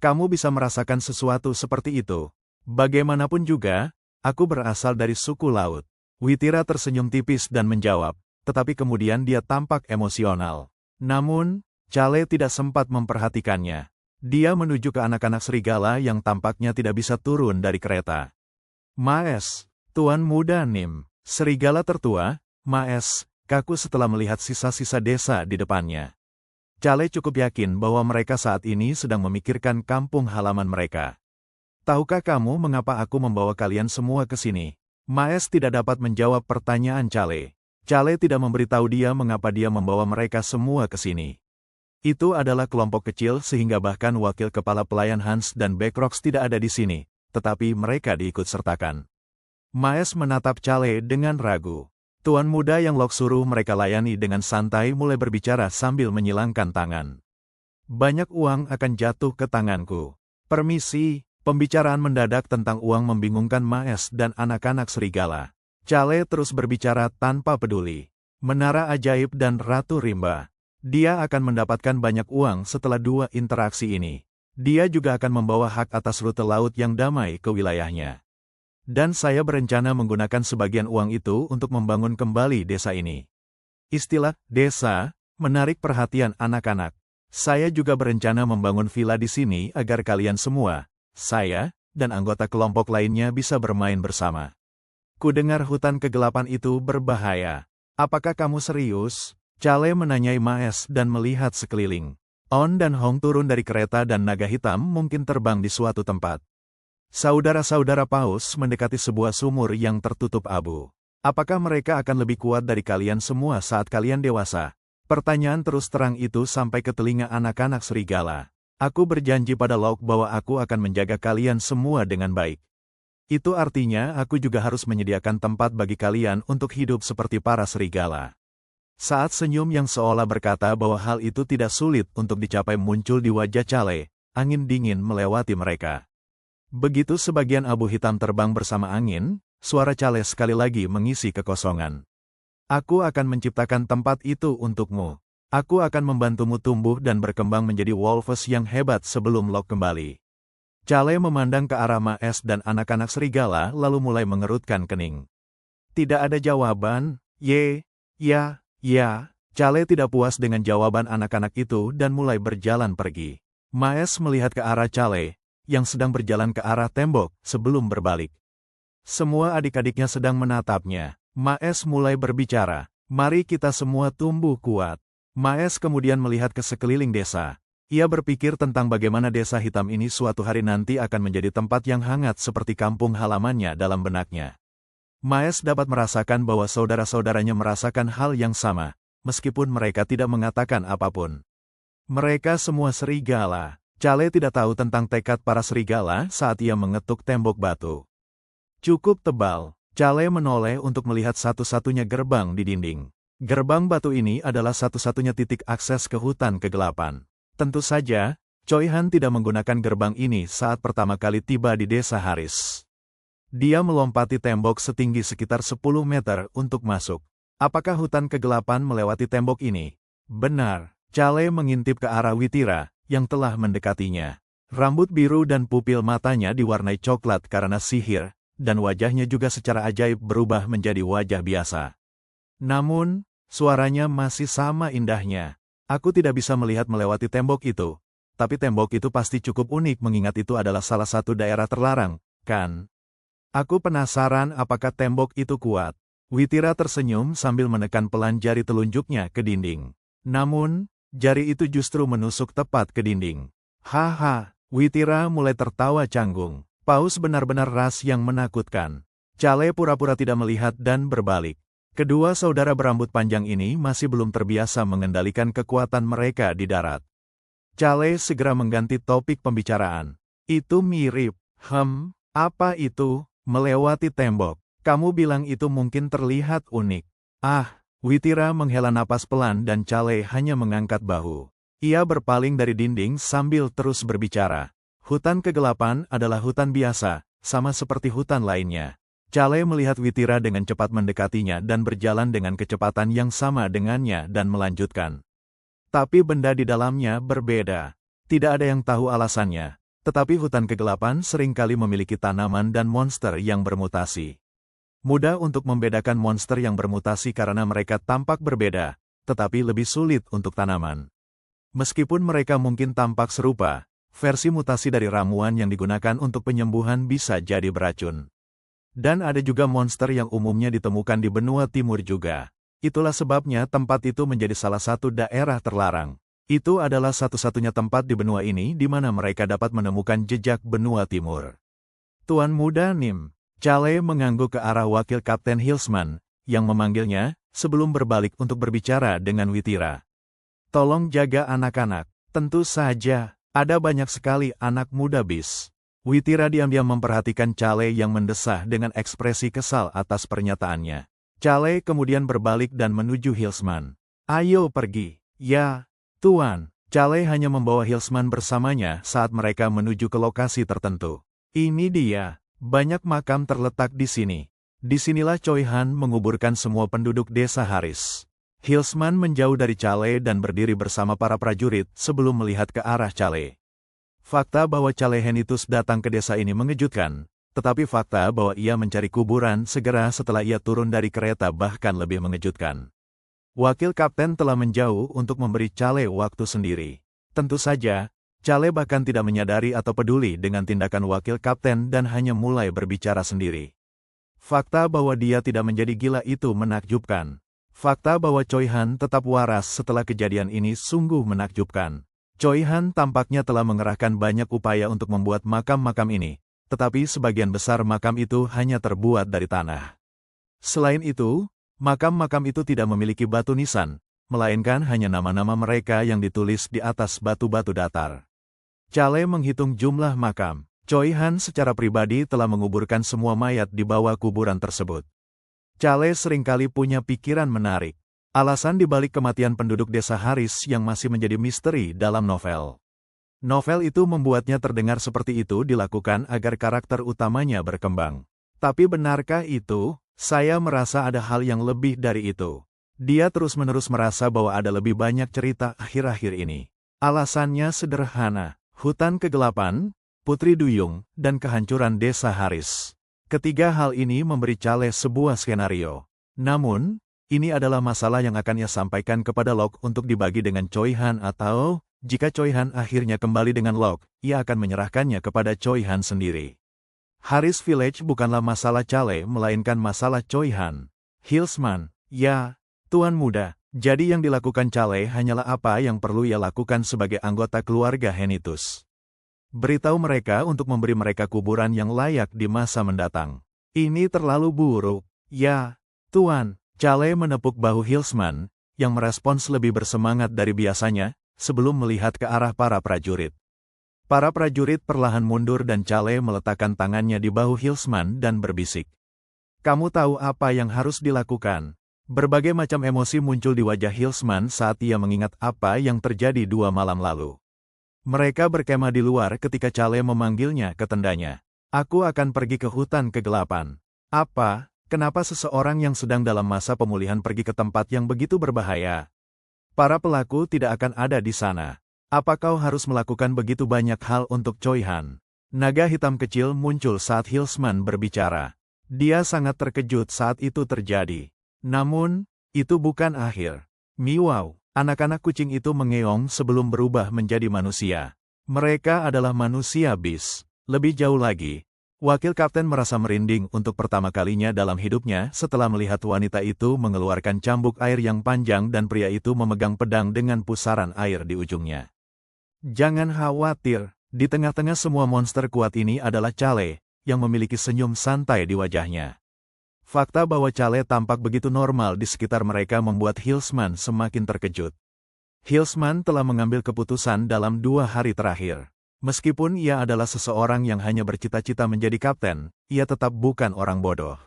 Kamu bisa merasakan sesuatu seperti itu. Bagaimanapun juga, aku berasal dari suku laut. Witira tersenyum tipis dan menjawab, tetapi kemudian dia tampak emosional. Namun, Chale tidak sempat memperhatikannya. Dia menuju ke anak-anak serigala yang tampaknya tidak bisa turun dari kereta. Maes, Tuan Muda Nim, serigala tertua, Maes, kaku setelah melihat sisa-sisa desa di depannya. Chale cukup yakin bahwa mereka saat ini sedang memikirkan kampung halaman mereka. Tahukah kamu mengapa aku membawa kalian semua ke sini? Maes tidak dapat menjawab pertanyaan Chale. Chale tidak memberitahu dia mengapa dia membawa mereka semua ke sini. Itu adalah kelompok kecil sehingga bahkan wakil kepala pelayan Hans dan Backrocks tidak ada di sini, tetapi mereka diikut-sertakan. Maes menatap Chale dengan ragu. Tuan muda yang Locke suruh mereka layani dengan santai mulai berbicara sambil menyilangkan tangan. Banyak uang akan jatuh ke tanganku. Permisi. Pembicaraan mendadak tentang uang membingungkan Maes dan anak-anak serigala. Chale terus berbicara tanpa peduli. Menara ajaib dan Ratu Rimba. Dia akan mendapatkan banyak uang setelah dua interaksi ini. Dia juga akan membawa hak atas rute laut yang damai ke wilayahnya. Dan saya berencana menggunakan sebagian uang itu untuk membangun kembali desa ini. Istilah desa menarik perhatian anak-anak. Saya juga berencana membangun villa di sini agar kalian semua, saya, dan anggota kelompok lainnya bisa bermain bersama. Kudengar hutan kegelapan itu berbahaya. Apakah kamu serius? Chale menanyai Maes dan melihat sekeliling. On dan Hong turun dari kereta dan naga hitam mungkin terbang di suatu tempat. Saudara-saudara Paus mendekati sebuah sumur yang tertutup abu. Apakah mereka akan lebih kuat dari kalian semua saat kalian dewasa? Pertanyaan terus terang itu sampai ke telinga anak-anak serigala. Aku berjanji pada Locke bahwa aku akan menjaga kalian semua dengan baik. Itu artinya aku juga harus menyediakan tempat bagi kalian untuk hidup seperti para serigala. Saat senyum yang seolah berkata bahwa hal itu tidak sulit untuk dicapai muncul di wajah Chale, angin dingin melewati mereka. Begitu sebagian abu hitam terbang bersama angin, suara Chale sekali lagi mengisi kekosongan. Aku akan menciptakan tempat itu untukmu. Aku akan membantumu tumbuh dan berkembang menjadi Wolves yang hebat sebelum Locke kembali. Chale memandang ke arah Maes dan anak-anak serigala lalu mulai mengerutkan kening. Tidak ada jawaban, ya. Chale tidak puas dengan jawaban anak-anak itu dan mulai berjalan pergi. Maes melihat ke arah Chale, yang sedang berjalan ke arah tembok sebelum berbalik. Semua adik-adiknya sedang menatapnya. Maes mulai berbicara, mari kita semua tumbuh kuat. Maes kemudian melihat ke sekeliling desa. Ia berpikir tentang bagaimana desa hitam ini suatu hari nanti akan menjadi tempat yang hangat seperti kampung halamannya dalam benaknya. Maes dapat merasakan bahwa saudara-saudaranya merasakan hal yang sama, meskipun mereka tidak mengatakan apapun. Mereka semua serigala. Chale tidak tahu tentang tekad para serigala saat ia mengetuk tembok batu. Cukup tebal. Chale menoleh untuk melihat satu-satunya gerbang di dinding. Gerbang batu ini adalah satu-satunya titik akses ke hutan kegelapan. Tentu saja, Choi Han tidak menggunakan gerbang ini saat pertama kali tiba di desa Haris. Dia melompati tembok setinggi sekitar 10 meter untuk masuk. Apakah hutan kegelapan melewati tembok ini? Benar. Chale mengintip ke arah Witira, yang telah mendekatinya. Rambut biru dan pupil matanya diwarnai coklat karena sihir, dan wajahnya juga secara ajaib berubah menjadi wajah biasa. Namun, suaranya masih sama indahnya. Aku tidak bisa melihat melewati tembok itu, tapi tembok itu pasti cukup unik mengingat itu adalah salah satu daerah terlarang, kan? Aku penasaran apakah tembok itu kuat. Witira tersenyum sambil menekan pelan jari telunjuknya ke dinding. Namun, jari itu justru menusuk tepat ke dinding. Haha, Witira mulai tertawa canggung. Paus benar-benar ras yang menakutkan. Chale pura-pura tidak melihat dan berbalik. Kedua saudara berambut panjang ini masih belum terbiasa mengendalikan kekuatan mereka di darat. Chale segera mengganti topik pembicaraan. Itu mirip. Apa itu? Melewati tembok. Kamu bilang itu mungkin terlihat unik. Witira menghela napas pelan dan Chale hanya mengangkat bahu. Ia berpaling dari dinding sambil terus berbicara. Hutan kegelapan adalah hutan biasa, sama seperti hutan lainnya. Chale melihat Witira dengan cepat mendekatinya dan berjalan dengan kecepatan yang sama dengannya dan melanjutkan. Tapi benda di dalamnya berbeda. Tidak ada yang tahu alasannya. Tetapi hutan kegelapan seringkali memiliki tanaman dan monster yang bermutasi. Mudah untuk membedakan monster yang bermutasi karena mereka tampak berbeda, tetapi lebih sulit untuk tanaman. Meskipun mereka mungkin tampak serupa, versi mutasi dari ramuan yang digunakan untuk penyembuhan bisa jadi beracun. Dan ada juga monster yang umumnya ditemukan di benua timur juga. Itulah sebabnya tempat itu menjadi salah satu daerah terlarang. Itu adalah satu-satunya tempat di benua ini di mana mereka dapat menemukan jejak benua timur. Tuan Muda Nim, Calais mengangguk ke arah wakil Kapten Hilsman, yang memanggilnya, sebelum berbalik untuk berbicara dengan Witira. Tolong jaga anak-anak. Tentu saja, ada banyak sekali anak muda bis. Witira diam-diam memperhatikan Calais yang mendesah dengan ekspresi kesal atas pernyataannya. Calais kemudian berbalik dan menuju Hilsman. Ayo pergi. Ya, Tuan. Calais hanya membawa Hilsman bersamanya saat mereka menuju ke lokasi tertentu. Ini dia. Banyak makam terletak di sini. Disinilah Choi Han menguburkan semua penduduk desa Haris. Hilsman menjauh dari Calais dan berdiri bersama para prajurit sebelum melihat ke arah Calais. Fakta bahwa Calais Henitus datang ke desa ini mengejutkan, tetapi fakta bahwa ia mencari kuburan segera setelah ia turun dari kereta bahkan lebih mengejutkan. Wakil kapten telah menjauh untuk memberi Calais waktu sendiri. Tentu saja, Calais bahkan tidak menyadari atau peduli dengan tindakan wakil kapten dan hanya mulai berbicara sendiri. Fakta bahwa dia tidak menjadi gila itu menakjubkan. Fakta bahwa Choi Han tetap waras setelah kejadian ini sungguh menakjubkan. Choi Han tampaknya telah mengerahkan banyak upaya untuk membuat makam-makam ini, tetapi sebagian besar makam itu hanya terbuat dari tanah. Selain itu, makam-makam itu tidak memiliki batu nisan, melainkan hanya nama-nama mereka yang ditulis di atas batu-batu datar. Calais menghitung jumlah makam. Choi Han secara pribadi telah menguburkan semua mayat di bawah kuburan tersebut. Calais seringkali punya pikiran menarik. Alasan dibalik kematian penduduk desa Haris yang masih menjadi misteri dalam novel. Novel itu membuatnya terdengar seperti itu dilakukan agar karakter utamanya berkembang. Tapi benarkah itu? Saya merasa ada hal yang lebih dari itu. Dia terus-menerus merasa bahwa ada lebih banyak cerita akhir-akhir ini. Alasannya sederhana. Hutan kegelapan, Putri Duyung, dan kehancuran desa Haris. Ketiga hal ini memberi Calais sebuah skenario. Namun, ini adalah masalah yang akan ia sampaikan kepada Locke untuk dibagi dengan Choi Han atau, jika Choi Han akhirnya kembali dengan Locke, ia akan menyerahkannya kepada Choi Han sendiri. Haris Village bukanlah masalah Calais melainkan masalah Choi Han. Hilsman, ya, Tuan Muda, jadi yang dilakukan Calais hanyalah apa yang perlu ia lakukan sebagai anggota keluarga Henitus. Beritahu mereka untuk memberi mereka kuburan yang layak di masa mendatang. Ini terlalu buruk. Ya, Tuan. Calais menepuk bahu Hilsman, yang merespons lebih bersemangat dari biasanya, sebelum melihat ke arah para prajurit. Para prajurit perlahan mundur dan Calais meletakkan tangannya di bahu Hilsman dan berbisik. Kamu tahu apa yang harus dilakukan. Berbagai macam emosi muncul di wajah Hilsman saat ia mengingat apa yang terjadi 2 malam lalu. Mereka berkemah di luar ketika Calais memanggilnya ke tendanya. Aku akan pergi ke hutan kegelapan. Apa? Kenapa seseorang yang sedang dalam masa pemulihan pergi ke tempat yang begitu berbahaya? Para pelaku tidak akan ada di sana. Apa kau harus melakukan begitu banyak hal untuk Choi Han? Naga hitam kecil muncul saat Hilsman berbicara. Dia sangat terkejut saat itu terjadi. Namun, itu bukan akhir. Miau. Anak-anak kucing itu mengeong sebelum berubah menjadi manusia. Mereka adalah manusia bis. Lebih jauh lagi, wakil kapten merasa merinding untuk pertama kalinya dalam hidupnya setelah melihat wanita itu mengeluarkan cambuk air yang panjang dan pria itu memegang pedang dengan pusaran air di ujungnya. Jangan khawatir, di tengah-tengah semua monster kuat ini adalah Calais, yang memiliki senyum santai di wajahnya. Fakta bahwa Calais tampak begitu normal di sekitar mereka membuat Hilsman semakin terkejut. Hilsman telah mengambil keputusan dalam 2 hari terakhir. Meskipun ia adalah seseorang yang hanya bercita-cita menjadi kapten, ia tetap bukan orang bodoh.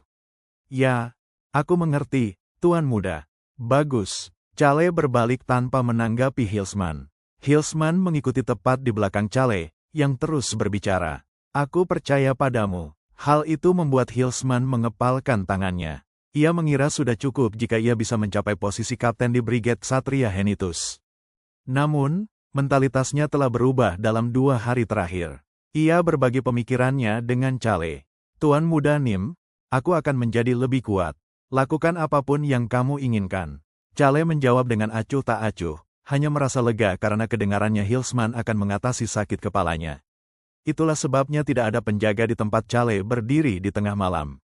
Ya, aku mengerti, Tuan Muda. Bagus. Calais berbalik tanpa menanggapi Hilsman. Hilsman mengikuti tepat di belakang Calais, yang terus berbicara. Aku percaya padamu. Hal itu membuat Hilsman mengepalkan tangannya. Ia mengira sudah cukup jika ia bisa mencapai posisi kapten di Brigade Satria Henitus. Namun, mentalitasnya telah berubah dalam 2 hari terakhir. Ia berbagi pemikirannya dengan Chale. Tuan Muda Nim, aku akan menjadi lebih kuat. Lakukan apapun yang kamu inginkan. Chale menjawab dengan acuh tak acuh, hanya merasa lega karena kedengarannya Hillsman akan mengatasi sakit kepalanya. Itulah sebabnya tidak ada penjaga di tempat Chale berdiri di tengah malam.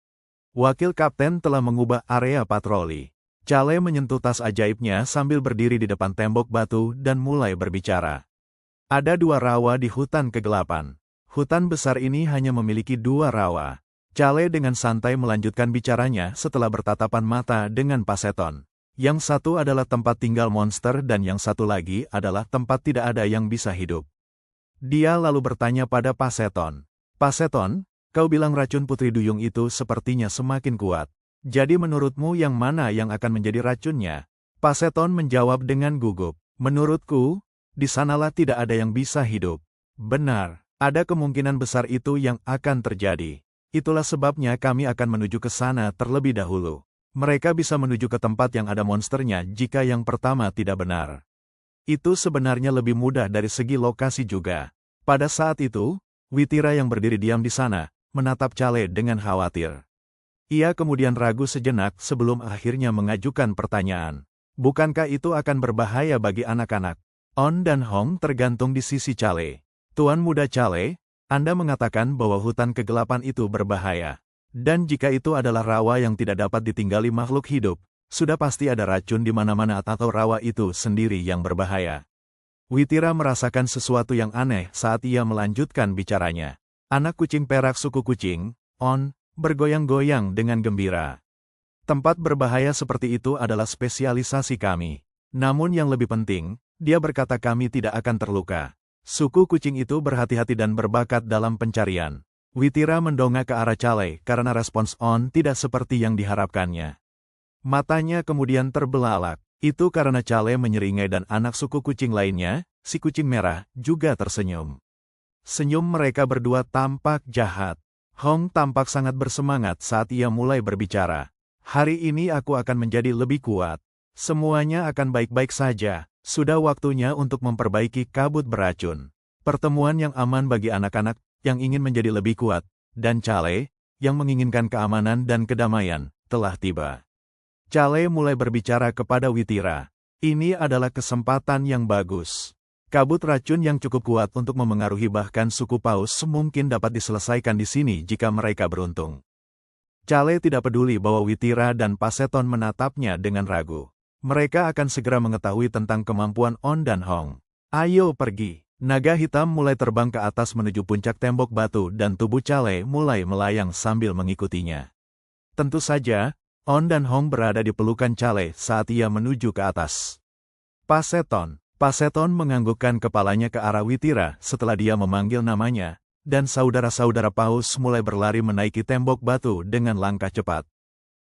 Wakil kapten telah mengubah area patroli. Chale menyentuh tas ajaibnya sambil berdiri di depan tembok batu dan mulai berbicara. Ada 2 rawa di hutan kegelapan. Hutan besar ini hanya memiliki 2 rawa. Chale dengan santai melanjutkan bicaranya setelah bertatapan mata dengan Paseton. Yang satu adalah tempat tinggal monster dan yang satu lagi adalah tempat tidak ada yang bisa hidup. Dia lalu bertanya pada Paseton. Paseton, kau bilang racun Putri Duyung itu sepertinya semakin kuat. Jadi menurutmu yang mana yang akan menjadi racunnya? Paseton menjawab dengan gugup. Menurutku, di sanalah tidak ada yang bisa hidup. Benar, ada kemungkinan besar itu yang akan terjadi. Itulah sebabnya kami akan menuju ke sana terlebih dahulu. Mereka bisa menuju ke tempat yang ada monsternya jika yang pertama tidak benar. Itu sebenarnya lebih mudah dari segi lokasi juga. Pada saat itu, Witira yang berdiri diam di sana, menatap Chale dengan khawatir. Ia kemudian ragu sejenak sebelum akhirnya mengajukan pertanyaan. Bukankah itu akan berbahaya bagi anak-anak? On dan Hong tergantung di sisi Chale. Tuan Muda Chale, Anda mengatakan bahwa hutan kegelapan itu berbahaya. Dan jika itu adalah rawa yang tidak dapat ditinggali makhluk hidup, sudah pasti ada racun di mana-mana atau rawa itu sendiri yang berbahaya. Witira merasakan sesuatu yang aneh saat ia melanjutkan bicaranya. Anak kucing perak suku kucing, On, bergoyang-goyang dengan gembira. Tempat berbahaya seperti itu adalah spesialisasi kami. Namun yang lebih penting, dia berkata kami tidak akan terluka. Suku kucing itu berhati-hati dan berbakat dalam pencarian. Witira mendongak ke arah Chale karena respons On tidak seperti yang diharapkannya. Matanya kemudian terbelalak. Itu karena Chale menyeringai dan anak suku kucing lainnya, si kucing merah, juga tersenyum. Senyum mereka berdua tampak jahat. Hong tampak sangat bersemangat saat ia mulai berbicara. Hari ini aku akan menjadi lebih kuat. Semuanya akan baik-baik saja. Sudah waktunya untuk memperbaiki kabut beracun. Pertemuan yang aman bagi anak-anak yang ingin menjadi lebih kuat, dan Chale, yang menginginkan keamanan dan kedamaian, telah tiba. Chale mulai berbicara kepada Witira. Ini adalah kesempatan yang bagus. Kabut racun yang cukup kuat untuk memengaruhi bahkan suku paus mungkin dapat diselesaikan di sini jika mereka beruntung. Chale tidak peduli bahwa Witira dan Paseton menatapnya dengan ragu. Mereka akan segera mengetahui tentang kemampuan On dan Hong. Ayo pergi. Naga hitam mulai terbang ke atas menuju puncak tembok batu dan tubuh Chale mulai melayang sambil mengikutinya. Tentu saja, On dan Hong berada di pelukan Chale saat ia menuju ke atas. Paseton menganggukkan kepalanya ke arah Witira setelah dia memanggil namanya, dan saudara-saudara paus mulai berlari menaiki tembok batu dengan langkah cepat.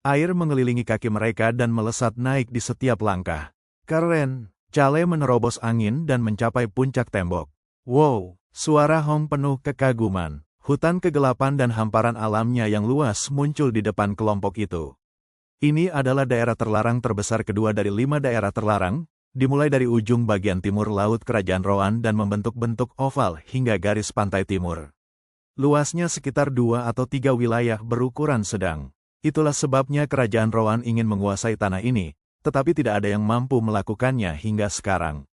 Air mengelilingi kaki mereka dan melesat naik di setiap langkah. Keren! Chale menerobos angin dan mencapai puncak tembok. Wow! Suara Hong penuh kekaguman. Hutan kegelapan dan hamparan alamnya yang luas muncul di depan kelompok itu. Ini adalah daerah terlarang terbesar kedua dari 5 daerah terlarang, dimulai dari ujung bagian timur laut Kerajaan Roan dan membentuk bentuk oval hingga garis pantai timur. Luasnya sekitar 2 atau 3 wilayah berukuran sedang. Itulah sebabnya Kerajaan Roan ingin menguasai tanah ini, tetapi tidak ada yang mampu melakukannya hingga sekarang.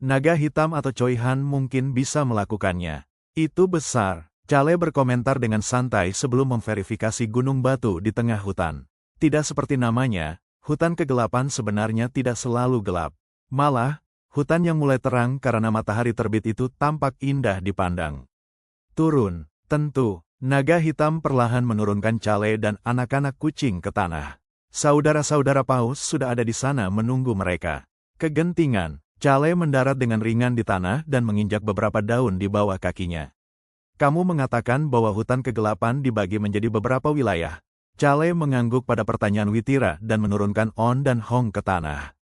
Naga hitam atau Choi Han mungkin bisa melakukannya. Itu besar. Chale berkomentar dengan santai sebelum memverifikasi gunung batu di tengah hutan. Tidak seperti namanya, hutan kegelapan sebenarnya tidak selalu gelap. Malah, hutan yang mulai terang karena matahari terbit itu tampak indah dipandang. Turun, tentu, naga hitam perlahan menurunkan Chale dan anak-anak kucing ke tanah. Saudara-saudara paus sudah ada di sana menunggu mereka. Kegentingan, Chale mendarat dengan ringan di tanah dan menginjak beberapa daun di bawah kakinya. Kamu mengatakan bahwa hutan kegelapan dibagi menjadi beberapa wilayah. Chale mengangguk pada pertanyaan Witira dan menurunkan On dan Hong ke tanah.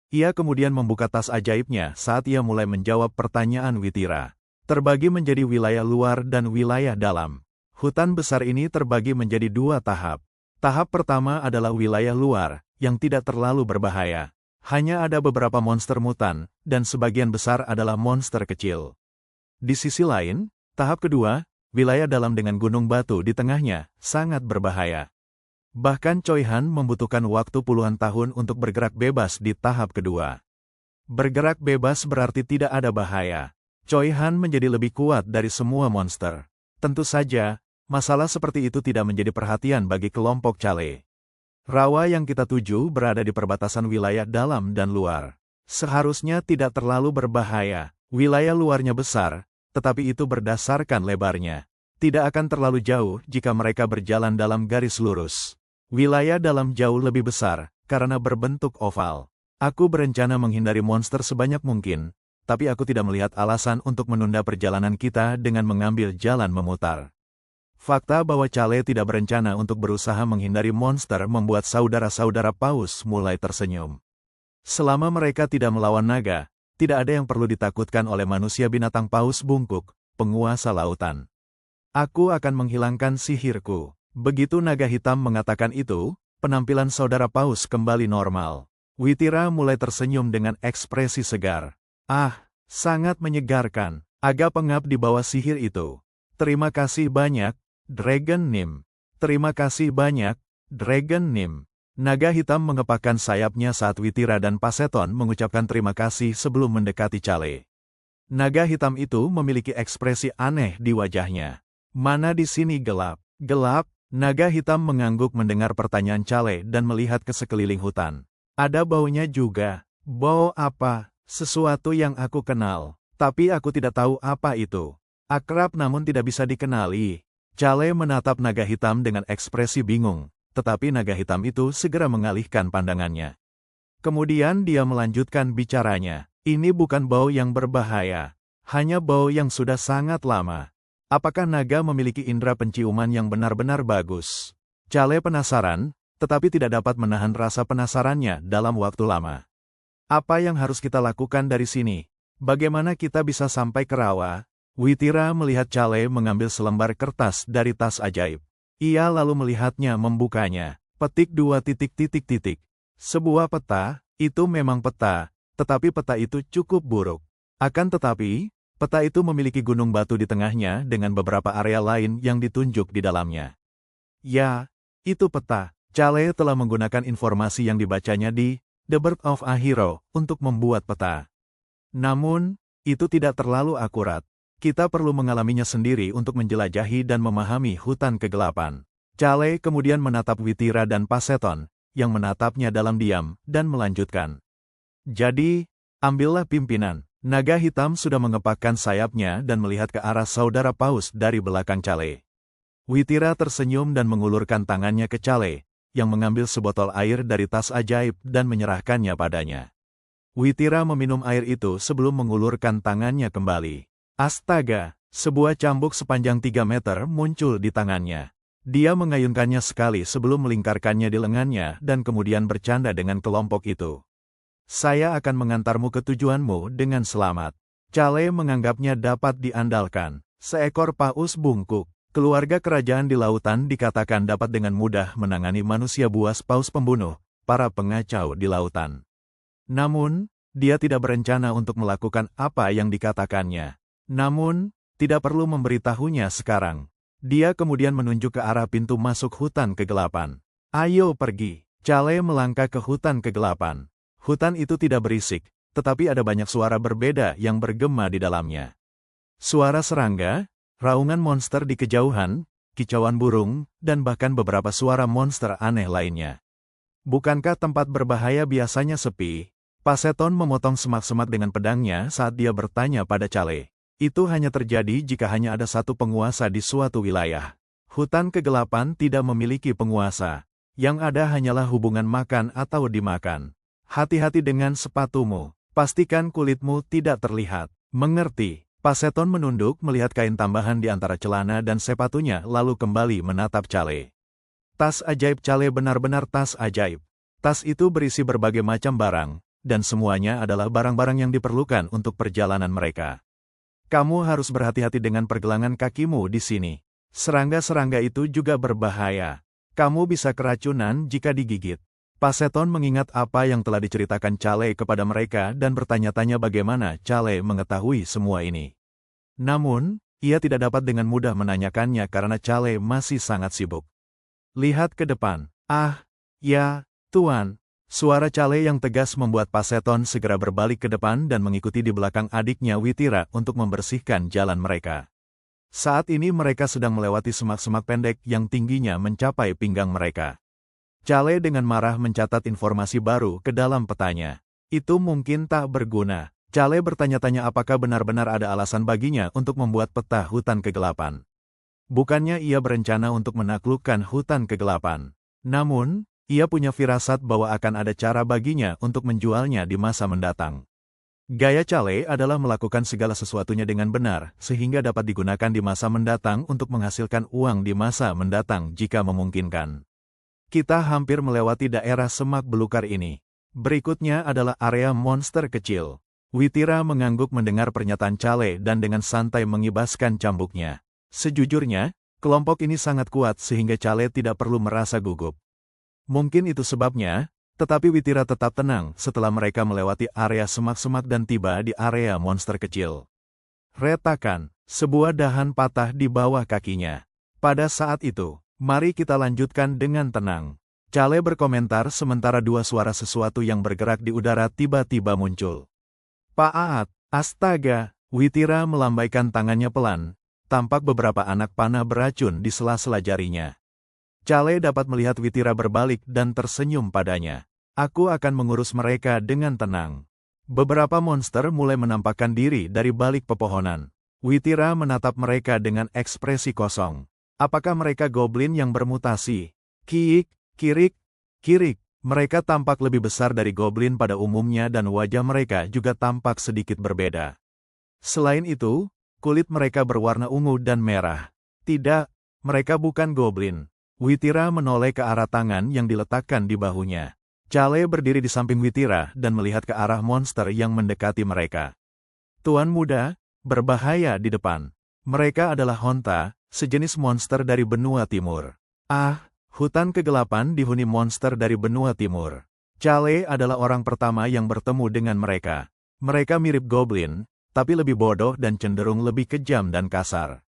Ia kemudian membuka tas ajaibnya saat ia mulai menjawab pertanyaan Witira. Terbagi menjadi wilayah luar dan wilayah dalam. Hutan besar ini terbagi menjadi 2 tahap. Tahap pertama adalah wilayah luar, yang tidak terlalu berbahaya. Hanya ada beberapa monster mutan, dan sebagian besar adalah monster kecil. Di sisi lain, Tahap kedua, wilayah dalam dengan gunung batu di tengahnya, sangat berbahaya. Bahkan Choi Han membutuhkan waktu puluhan tahun untuk bergerak bebas di tahap kedua. Bergerak bebas berarti tidak ada bahaya. Choi Han menjadi lebih kuat dari semua monster. Tentu saja, masalah seperti itu tidak menjadi perhatian bagi kelompok Chale. Rawa yang kita tuju berada di perbatasan wilayah dalam dan luar. Seharusnya tidak terlalu berbahaya. Wilayah luarnya besar, tetapi itu berdasarkan lebarnya. Tidak akan terlalu jauh jika mereka berjalan dalam garis lurus. Wilayah dalam jauh lebih besar, karena berbentuk oval. Aku berencana menghindari monster sebanyak mungkin, tapi aku tidak melihat alasan untuk menunda perjalanan kita dengan mengambil jalan memutar. Fakta bahwa Chale tidak berencana untuk berusaha menghindari monster membuat saudara-saudara paus mulai tersenyum. Selama mereka tidak melawan naga, tidak ada yang perlu ditakutkan oleh manusia binatang paus bungkuk, penguasa lautan. Aku akan menghilangkan sihirku. Begitu naga hitam mengatakan itu, penampilan saudara paus kembali normal. Witira mulai tersenyum dengan ekspresi segar. Ah, sangat menyegarkan. Agak pengap di bawah sihir itu. Terima kasih banyak, Dragon Nymph. Terima kasih banyak, Dragon Nymph. Naga hitam mengepakkan sayapnya saat Witira dan Paseton mengucapkan terima kasih sebelum mendekati Chale. Naga hitam itu memiliki ekspresi aneh di wajahnya. Mana di sini gelap? Gelap? Naga hitam mengangguk mendengar pertanyaan Chale dan melihat ke sekeliling hutan. Ada baunya juga. Bau apa? Sesuatu yang aku kenal. Tapi aku tidak tahu apa itu. Akrab namun tidak bisa dikenali. Chale menatap naga hitam dengan ekspresi bingung. Tetapi naga hitam itu segera mengalihkan pandangannya. Kemudian dia melanjutkan bicaranya. Ini bukan bau yang berbahaya. Hanya bau yang sudah sangat lama. Apakah naga memiliki indera penciuman yang benar-benar bagus? Chale penasaran, tetapi tidak dapat menahan rasa penasarannya dalam waktu lama. Apa yang harus kita lakukan dari sini? Bagaimana kita bisa sampai ke rawa? Witira melihat Chale mengambil selembar kertas dari tas ajaib. Ia lalu melihatnya membukanya. Petik 2 titik. Sebuah peta, itu memang peta, tetapi peta itu cukup buruk. Akan tetapi, peta itu memiliki gunung batu di tengahnya dengan beberapa area lain yang ditunjuk di dalamnya. Ya, itu peta. Chale telah menggunakan informasi yang dibacanya di The Birth of a Hero untuk membuat peta. Namun, itu tidak terlalu akurat. Kita perlu mengalaminya sendiri untuk menjelajahi dan memahami hutan kegelapan. Chale kemudian menatap Witira dan Paseton, yang menatapnya dalam diam, dan melanjutkan. Jadi, ambillah pimpinan. Naga hitam sudah mengepakkan sayapnya dan melihat ke arah saudara paus dari belakang Chale. Witira tersenyum dan mengulurkan tangannya ke Chale, yang mengambil sebotol air dari tas ajaib dan menyerahkannya padanya. Witira meminum air itu sebelum mengulurkan tangannya kembali. Astaga, sebuah cambuk sepanjang 3 meter muncul di tangannya. Dia mengayunkannya sekali sebelum melingkarkannya di lengannya dan kemudian bercanda dengan kelompok itu. Saya akan mengantarmu ke tujuanmu dengan selamat. Chale menganggapnya dapat diandalkan. Seekor paus bungkuk. Keluarga kerajaan di lautan dikatakan dapat dengan mudah menangani manusia buas paus pembunuh, para pengacau di lautan. Namun, dia tidak berencana untuk melakukan apa yang dikatakannya. Namun, tidak perlu memberitahunya sekarang. Dia kemudian menunjuk ke arah pintu masuk hutan kegelapan. Ayo pergi. Chale melangkah ke hutan kegelapan. Hutan itu tidak berisik, tetapi ada banyak suara berbeda yang bergema di dalamnya. Suara serangga, raungan monster di kejauhan, kicauan burung, dan bahkan beberapa suara monster aneh lainnya. Bukankah tempat berbahaya biasanya sepi? Paseton memotong semak-semak dengan pedangnya saat dia bertanya pada Chale. Itu hanya terjadi jika hanya ada satu penguasa di suatu wilayah. Hutan kegelapan tidak memiliki penguasa. Yang ada hanyalah hubungan makan atau dimakan. Hati-hati dengan sepatumu. Pastikan kulitmu tidak terlihat. Mengerti? Paseton menunduk melihat kain tambahan di antara celana dan sepatunya lalu kembali menatap Chale. Tas ajaib Chale benar-benar tas ajaib. Tas itu berisi berbagai macam barang, dan semuanya adalah barang-barang yang diperlukan untuk perjalanan mereka. Kamu harus berhati-hati dengan pergelangan kakimu di sini. Serangga-serangga itu juga berbahaya. Kamu bisa keracunan jika digigit. Paseton mengingat apa yang telah diceritakan Chale kepada mereka dan bertanya-tanya bagaimana Chale mengetahui semua ini. Namun, ia tidak dapat dengan mudah menanyakannya karena Chale masih sangat sibuk. Lihat ke depan. Ah, ya, Tuan. Suara Chale yang tegas membuat Paseton segera berbalik ke depan dan mengikuti di belakang adiknya Witira untuk membersihkan jalan mereka. Saat ini mereka sedang melewati semak-semak pendek yang tingginya mencapai pinggang mereka. Chale dengan marah mencatat informasi baru ke dalam petanya. Itu mungkin tak berguna. Chale bertanya-tanya apakah benar-benar ada alasan baginya untuk membuat peta hutan kegelapan. Bukannya ia berencana untuk menaklukkan hutan kegelapan. Namun, ia punya firasat bahwa akan ada cara baginya untuk menjualnya di masa mendatang. Gaya Chale adalah melakukan segala sesuatunya dengan benar, sehingga dapat digunakan di masa mendatang untuk menghasilkan uang di masa mendatang jika memungkinkan. Kita hampir melewati daerah semak belukar ini. Berikutnya adalah area monster kecil. Witira mengangguk mendengar pernyataan Chale dan dengan santai mengibaskan cambuknya. Sejujurnya, kelompok ini sangat kuat sehingga Chale tidak perlu merasa gugup. Mungkin itu sebabnya, tetapi Witira tetap tenang setelah mereka melewati area semak-semak dan tiba di area monster kecil. Retakan, sebuah dahan patah di bawah kakinya. Pada saat itu, mari kita lanjutkan dengan tenang. Chale berkomentar sementara dua suara sesuatu yang bergerak di udara tiba-tiba muncul. Paat, astaga, Witira melambaikan tangannya pelan, tampak beberapa anak panah beracun di sela-sela jarinya. Chale dapat melihat Witira berbalik dan tersenyum padanya. Aku akan mengurus mereka dengan tenang. Beberapa monster mulai menampakkan diri dari balik pepohonan. Witira menatap mereka dengan ekspresi kosong. Apakah mereka goblin yang bermutasi? Kiik, kirik, kirik. Mereka tampak lebih besar dari goblin pada umumnya dan wajah mereka juga tampak sedikit berbeda. Selain itu, kulit mereka berwarna ungu dan merah. Tidak, mereka bukan goblin. Witira menoleh ke arah tangan yang diletakkan di bahunya. Chale berdiri di samping Witira dan melihat ke arah monster yang mendekati mereka. Tuan muda, berbahaya di depan. Mereka adalah Honta, sejenis monster dari benua timur. Ah, hutan kegelapan dihuni monster dari benua timur. Chale adalah orang pertama yang bertemu dengan mereka. Mereka mirip goblin, tapi lebih bodoh dan cenderung lebih kejam dan kasar.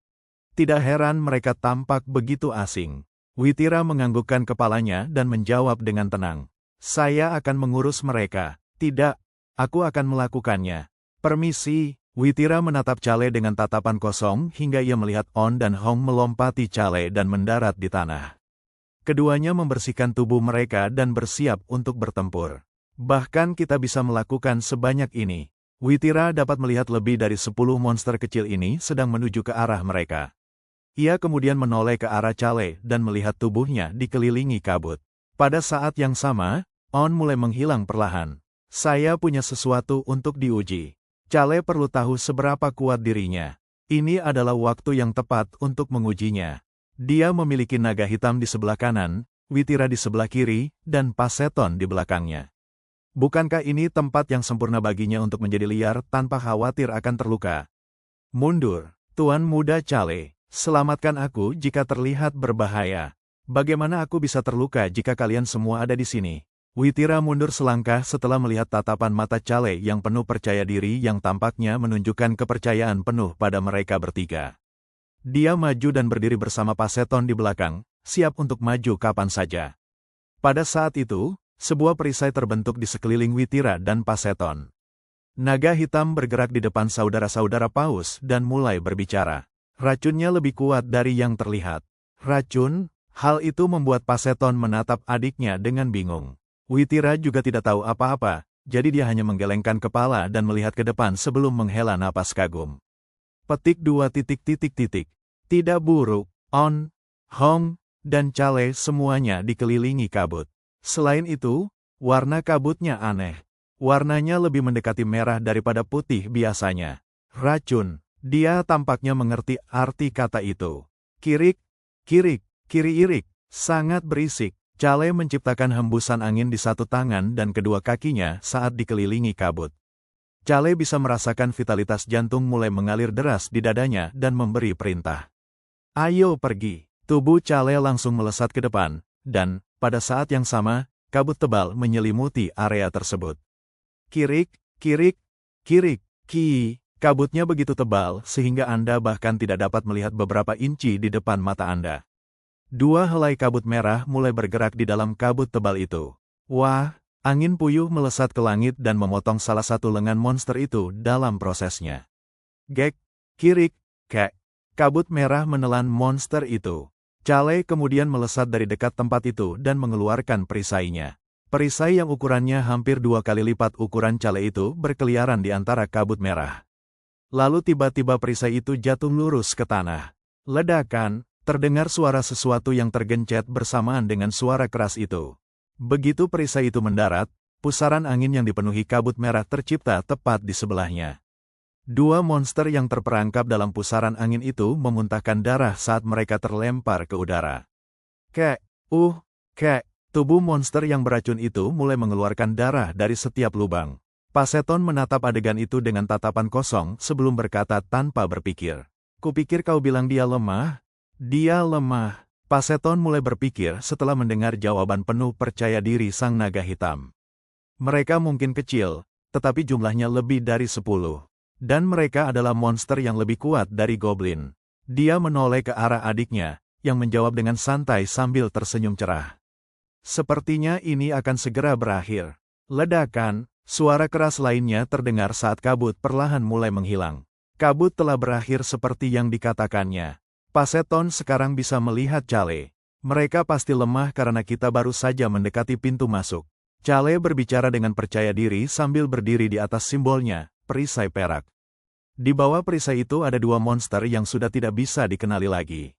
Tidak heran mereka tampak begitu asing. Witira menganggukkan kepalanya dan menjawab dengan tenang. Saya akan mengurus mereka. Tidak, aku akan melakukannya. Permisi, Witira menatap Chale dengan tatapan kosong hingga ia melihat On dan Hong melompati Chale dan mendarat di tanah. Keduanya membersihkan tubuh mereka dan bersiap untuk bertempur. Bahkan kita bisa melakukan sebanyak ini. Witira dapat melihat lebih dari 10 monster kecil ini sedang menuju ke arah mereka. Ia kemudian menoleh ke arah Chale dan melihat tubuhnya dikelilingi kabut. Pada saat yang sama, On mulai menghilang perlahan. Saya punya sesuatu untuk diuji. Chale perlu tahu seberapa kuat dirinya. Ini adalah waktu yang tepat untuk mengujinya. Dia memiliki naga hitam di sebelah kanan, Witira di sebelah kiri, dan Paseton di belakangnya. Bukankah ini tempat yang sempurna baginya untuk menjadi liar tanpa khawatir akan terluka? Mundur, Tuan Muda Chale. Selamatkan aku jika terlihat berbahaya. Bagaimana aku bisa terluka jika kalian semua ada di sini? Witira mundur selangkah setelah melihat tatapan mata Chale yang penuh percaya diri yang tampaknya menunjukkan kepercayaan penuh pada mereka bertiga. Dia maju dan berdiri bersama Paseton di belakang, siap untuk maju kapan saja. Pada saat itu, sebuah perisai terbentuk di sekeliling Witira dan Paseton. Naga hitam bergerak di depan saudara-saudara Paus dan mulai berbicara. Racunnya lebih kuat dari yang terlihat. Racun? Hal itu membuat Paseton menatap adiknya dengan bingung. Witira juga tidak tahu apa-apa, jadi dia hanya menggelengkan kepala dan melihat ke depan sebelum menghela napas kagum. Petik 2. Tidak buruk, On, Hong, dan Chale semuanya dikelilingi kabut. Selain itu, warna kabutnya aneh. Warnanya lebih mendekati merah daripada putih biasanya. Racun. Dia tampaknya mengerti arti kata itu. Kirik, kirik, kiri-irik, sangat berisik. Chale menciptakan hembusan angin di satu tangan dan kedua kakinya saat dikelilingi kabut. Chale bisa merasakan vitalitas jantung mulai mengalir deras di dadanya dan memberi perintah. Ayo pergi. Tubuh Chale langsung melesat ke depan, dan, pada saat yang sama, kabut tebal menyelimuti area tersebut. Kirik, kirik, kirik, ki. Kabutnya begitu tebal sehingga Anda bahkan tidak dapat melihat beberapa inci di depan mata Anda. Dua helai kabut merah mulai bergerak di dalam kabut tebal itu. Wah, angin puyuh melesat ke langit dan memotong salah satu lengan monster itu dalam prosesnya. Gek, kirik, kek. Kabut merah menelan monster itu. Cale kemudian melesat dari dekat tempat itu dan mengeluarkan perisainya. Perisai yang ukurannya hampir 2 kali lipat ukuran Cale itu berkeliaran di antara kabut merah. Lalu tiba-tiba perisai itu jatuh lurus ke tanah. Ledakan, terdengar suara sesuatu yang tergencet bersamaan dengan suara keras itu. Begitu perisai itu mendarat, pusaran angin yang dipenuhi kabut merah tercipta tepat di sebelahnya. Dua monster yang terperangkap dalam pusaran angin itu memuntahkan darah saat mereka terlempar ke udara. Kek, kek, tubuh monster yang beracun itu mulai mengeluarkan darah dari setiap lubang. Paseton menatap adegan itu dengan tatapan kosong sebelum berkata tanpa berpikir. Kupikir kau bilang dia lemah? Dia lemah. Paseton mulai berpikir setelah mendengar jawaban penuh percaya diri sang naga hitam. Mereka mungkin kecil, tetapi jumlahnya lebih dari 10. Dan mereka adalah monster yang lebih kuat dari goblin. Dia menoleh ke arah adiknya, yang menjawab dengan santai sambil tersenyum cerah. Sepertinya ini akan segera berakhir. Ledakan. Suara keras lainnya terdengar saat kabut perlahan mulai menghilang. Kabut telah berakhir seperti yang dikatakannya. Paseton sekarang bisa melihat Cale. Mereka pasti lemah karena kita baru saja mendekati pintu masuk. Cale berbicara dengan percaya diri sambil berdiri di atas simbolnya, perisai perak. Di bawah perisai itu ada dua monster yang sudah tidak bisa dikenali lagi.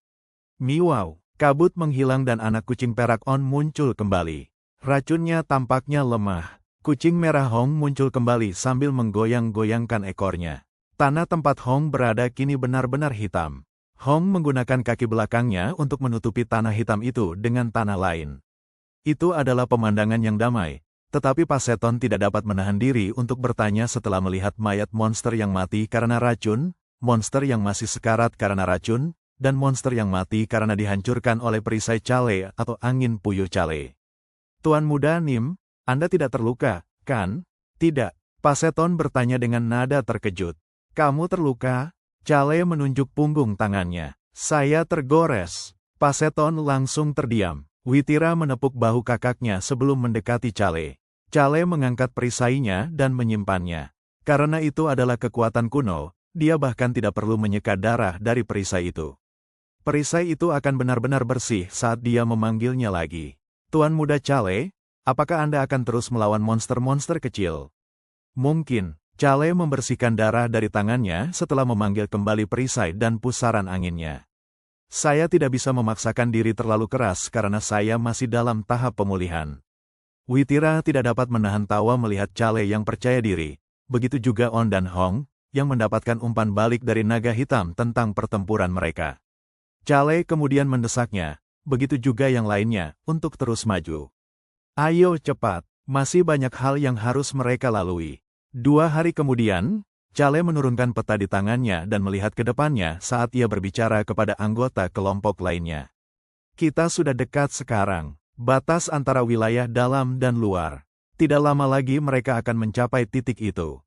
Miau, kabut menghilang dan anak kucing perak On muncul kembali. Racunnya tampaknya lemah. Kucing merah Hong muncul kembali sambil menggoyang-goyangkan ekornya. Tanah tempat Hong berada kini benar-benar hitam. Hong menggunakan kaki belakangnya untuk menutupi tanah hitam itu dengan tanah lain. Itu adalah pemandangan yang damai, tetapi Paseton tidak dapat menahan diri untuk bertanya setelah melihat mayat monster yang mati karena racun, monster yang masih sekarat karena racun, dan monster yang mati karena dihancurkan oleh perisai Cale atau angin puyuh Cale. Tuan Muda Nim, Anda tidak terluka, kan? Tidak. Paseton bertanya dengan nada terkejut. Kamu terluka? Cale menunjuk punggung tangannya. Saya tergores. Paseton langsung terdiam. Witira menepuk bahu kakaknya sebelum mendekati Cale. Cale mengangkat perisainya dan menyimpannya. Karena itu adalah kekuatan kuno, dia bahkan tidak perlu menyeka darah dari perisai itu. Perisai itu akan benar-benar bersih saat dia memanggilnya lagi. Tuan Muda Cale, apakah Anda akan terus melawan monster-monster kecil? Mungkin. Cale membersihkan darah dari tangannya setelah memanggil kembali perisai dan pusaran anginnya. Saya tidak bisa memaksakan diri terlalu keras karena saya masih dalam tahap pemulihan. Witira tidak dapat menahan tawa melihat Cale yang percaya diri. Begitu juga On dan Hong, yang mendapatkan umpan balik dari naga hitam tentang pertempuran mereka. Cale kemudian mendesaknya, begitu juga yang lainnya, untuk terus maju. Ayo cepat, masih banyak hal yang harus mereka lalui. 2 hari kemudian, Cale menurunkan peta di tangannya dan melihat ke depannya saat ia berbicara kepada anggota kelompok lainnya. Kita sudah dekat sekarang, batas antara wilayah dalam dan luar. Tidak lama lagi mereka akan mencapai titik itu.